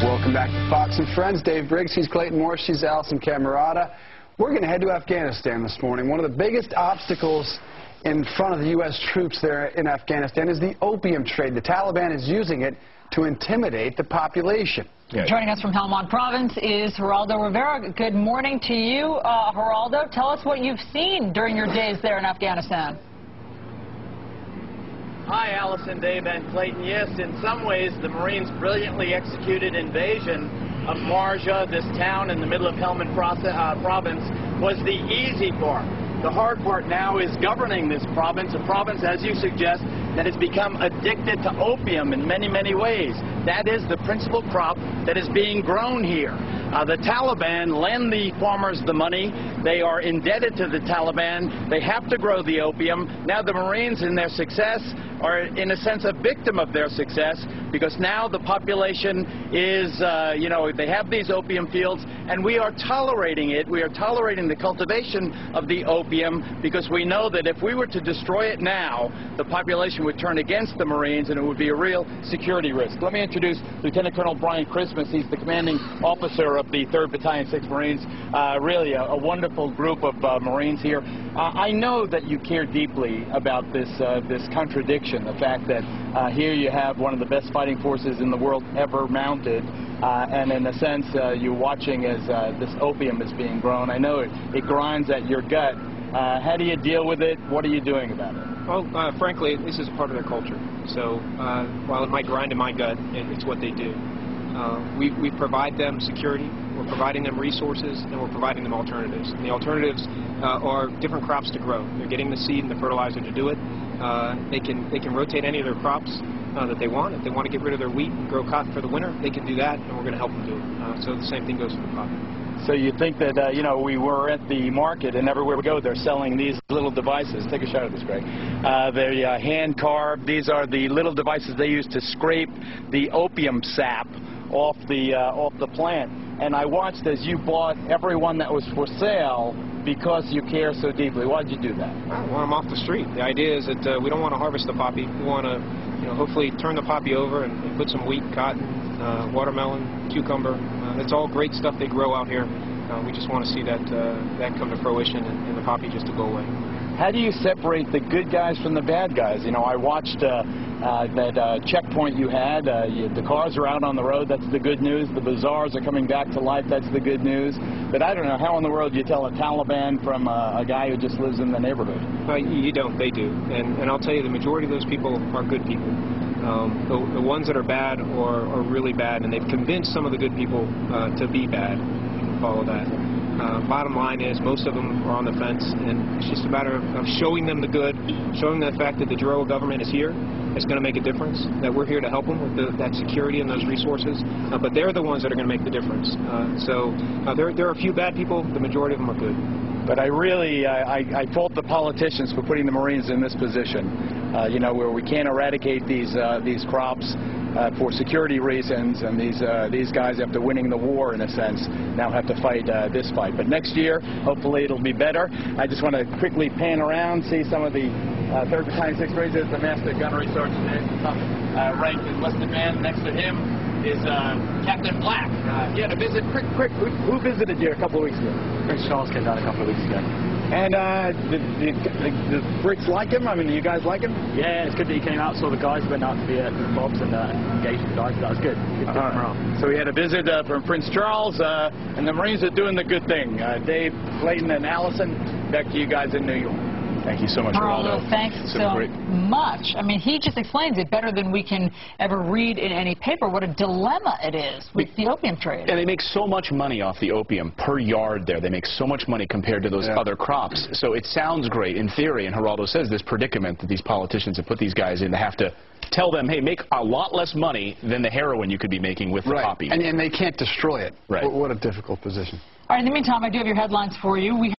Welcome back to Fox and Friends. Dave Briggs, he's Clayton Morris, she's Allison Camerata. We're going to head to Afghanistan this morning. One of the biggest obstacles in front of the U.S. troops there in Afghanistan is the opium trade. The Taliban is using it to intimidate the population. Joining us from Helmand Province is Geraldo Rivera. Good morning to you, Geraldo. Tell us what you've seen during your days there in Afghanistan. Hi, Allison, Dave, and Clayton. Yes, in some ways, the Marines' brilliantly executed invasion of Marja, this town in the middle of Helmand Province, was the easy part. The hard part now is governing this province, a province, as you suggest, that has become addicted to opium in many, many ways. That is the principal crop that is being grown here. The Taliban lend the farmers the money. They are indebted to the Taliban. They have to grow the opium. Now the Marines, in their success, are in a sense a victim of their success, because now the population is, they have these opium fields, and we are tolerating it. We are tolerating the cultivation of the opium because we know that if we were to destroy it now, the population would turn against the Marines, and it would be a real security risk. Let me introduce Lieutenant Colonel Brian Christmas. He's the commanding officer of the 3rd Battalion, 6th Marines. Really a wonderful group of Marines here. I know that you care deeply about this contradiction, the fact that here you have one of the best fighting forces in the world ever mounted, and in a sense you're watching as this opium is being grown. I know it grinds at your gut. How do you deal with it? What are you doing about it? Well, frankly, this is a part of their culture. So while it might grind in my gut, it's what they do. We provide them security, we're providing them resources, and we're providing them alternatives. And the alternatives are different crops to grow. They're getting the seed and the fertilizer to do it. They can rotate any of their crops that they want. If they want to get rid of their wheat and grow cotton for the winter, they can do that, and we're going to help them do it. So the same thing goes for the crop. So you think that, we were at the market, and everywhere we go, they're selling these little devices. Take a shot at this, Greg. They're hand-carved. These are the little devices they use to scrape the opium sap off the plant. And I watched as you bought every one that was for sale because you care so deeply. Why did you do that? I want them off the street. The idea is that we don't want to harvest the poppy. We want to, hopefully turn the poppy over and put some wheat, cotton, watermelon, cucumber. It's all great stuff they grow out here. We just want to see that come to fruition and the poppy just to go away. How do you separate the good guys from the bad guys? I watched that checkpoint you had. The cars are out on the road. That's the good news. The bazaars are coming back to life. That's the good news. But I don't know how in the world you tell a Taliban from a guy who just lives in the neighborhood. You don't. They do. And I'll tell you, the majority of those people are good people. The ones that are bad are really bad, and they've convinced some of the good people to be bad. You can follow that. Bottom line is most of them are on the fence, and it's just a matter of showing them the good, showing them the fact that the Giro government is here. It's going to make a difference, that we're here to help them with that security and those resources, but they're the ones that are going to make the difference. There are a few bad people. The majority of them are good. But I really, I fault the politicians for putting the Marines in this position, where we can't eradicate these crops for security reasons, and these guys, after winning the war, in a sense, now have to fight this fight. But next year, hopefully it'll be better. I just want to quickly pan around, see some of the 3rd Battalion, 6th Marines. There's the Master Gunnery Sergeant there, the top ranked enlisted man. Next to him is Captain Black. He had a visit. Quick, who visited you a couple of weeks ago? Prince Charles came down a couple of weeks ago. And the Brits like him? I mean, do you guys like him? Yeah, it's good that he came out, saw the guys, went out to the mobs and engaged with the guys. That was good. Good to have him around. So we had a visit from Prince Charles, and the Marines are doing the good thing. Dave, Clayton, and Allison, back to you guys in New York. Thank you so much, Geraldo. Thanks so much. I mean, he just explains it better than we can ever read in any paper, what a dilemma it is with the opium trade. And they make so much money off the opium per yard there. They make so much money compared to those other crops. So it sounds great in theory, and Geraldo says this predicament that these politicians have put these guys in, they have to tell them, hey, make a lot less money than the heroin you could be making with the poppy. And they can't destroy it. Right. What a difficult position. All right, in the meantime, I do have your headlines for you.